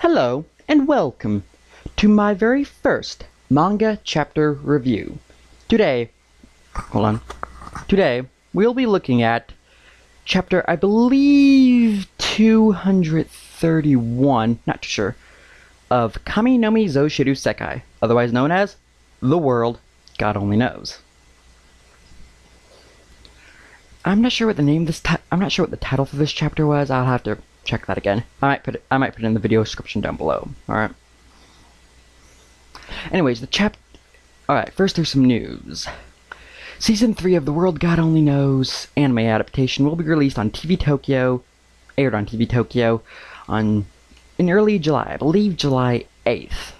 Hello and welcome to my very first manga chapter review. Today we'll be looking at chapter, I believe, 231, not too sure, of Kami Nomi Zo Shiru Sekai, otherwise known as The World God Only Knows. I'm not sure what the title for this chapter was. I'll have to check that again. I might put it in the video description down below. Alright. Anyways, Alright, first there's some news. Season 3 of The World God Only Knows anime adaptation will be released on TV Tokyo, in early July, I believe July 8th.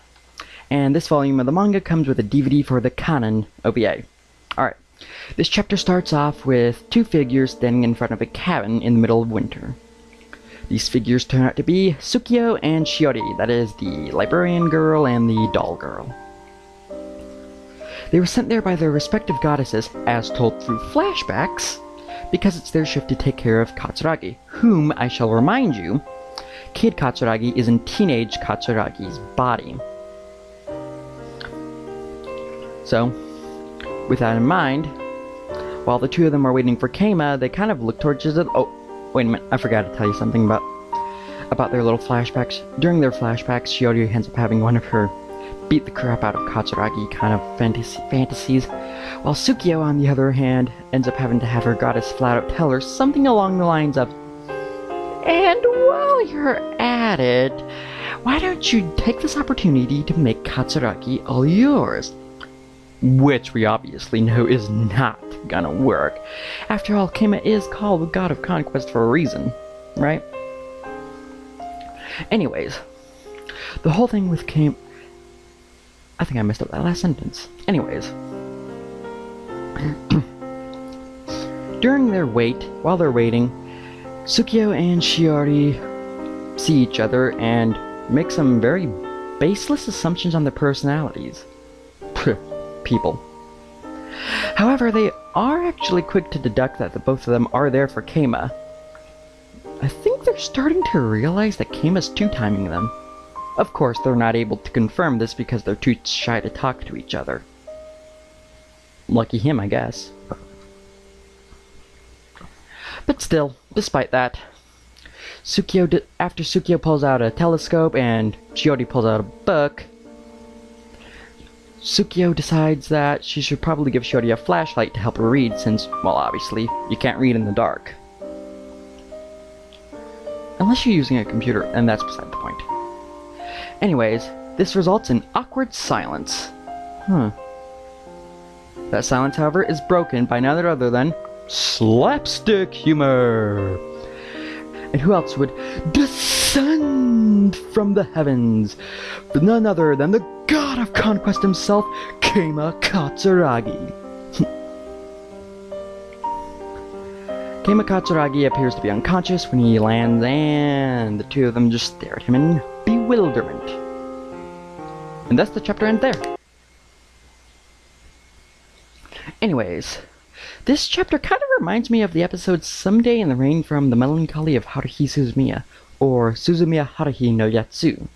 And this volume of the manga comes with a DVD for the Kanon OVA. Alright. This chapter starts off with two figures standing in front of a cabin in the middle of winter. These figures turn out to be Tsukio and Shiori, that is, the librarian girl and the doll girl. They were sent there by their respective goddesses, as told through flashbacks, because it's their shift to take care of Katsuragi, whom, I shall remind you, Kid Katsuragi is in teenage Katsuragi's body. So, with that in mind, while the two of them are waiting for Keima, they kind of look towards each other. Oh, wait a minute, I forgot to tell you something about their little flashbacks. During their flashbacks, Shiori ends up having one of her beat the crap out of Katsuragi kind of fantasies, while Tsukio, on the other hand, ends up having to have her goddess flat out tell her something along the lines of, "And while you're at it, why don't you take this opportunity to make Katsuragi all yours?" Which we obviously know is not gonna work. After all, Keima is called the god of conquest for a reason, right? Anyways, the whole thing with Keima... I think I messed up that last sentence. Anyways. While they're waiting, Tsukio and Shiori see each other and make some very baseless assumptions on their personalities. People. However, they are actually quick to deduct that the both of them are there for Keima. I think they're starting to realize that Keima's two-timing them. Of course, they're not able to confirm this because they're too shy to talk to each other. Lucky him, I guess. But still, despite that, after Tsukio pulls out a telescope and Shiori pulls out a book, Tsukio decides that she should probably give Shiori a flashlight to help her read since, well, obviously, you can't read in the dark. Unless you're using a computer, and that's beside the point. Anyways, this results in awkward silence. That silence, however, is broken by none other than slapstick humor. And who else would descend from the heavens? But none other than the god of conquest himself, Keima Katsuragi. Keima Katsuragi appears to be unconscious when he lands, and the two of them just stare at him in bewilderment. And thus the chapter ends there. Anyways, this chapter kind of reminds me of the episode Someday in the Rain from The Melancholy of Haruhi Suzumiya, or Suzumiya Haruhi no Yatsu.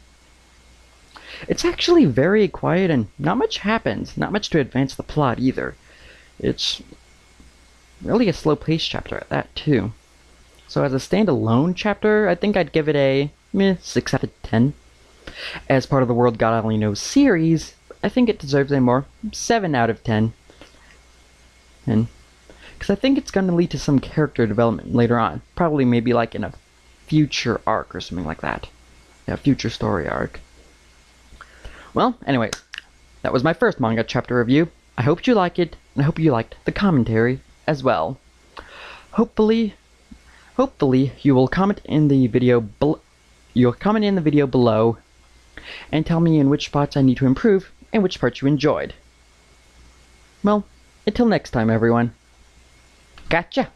It's actually very quiet and not much happens, not much to advance the plot either. It's really a slow-paced chapter at that too. So as a standalone chapter, I think I'd give it a 6 out of 10. As part of the World God Only Knows series, I think it deserves a more 7 out of 10. And because I think it's going to lead to some character development later on. Probably maybe like in a future arc or something like that. Yeah, future story arc. Well, anyways, that was my first manga chapter review. I hope you like it, and I hope you liked the commentary as well. Hopefully you will comment in the video below and tell me in which spots I need to improve and which parts you enjoyed. Well, until next time, everyone. Gotcha!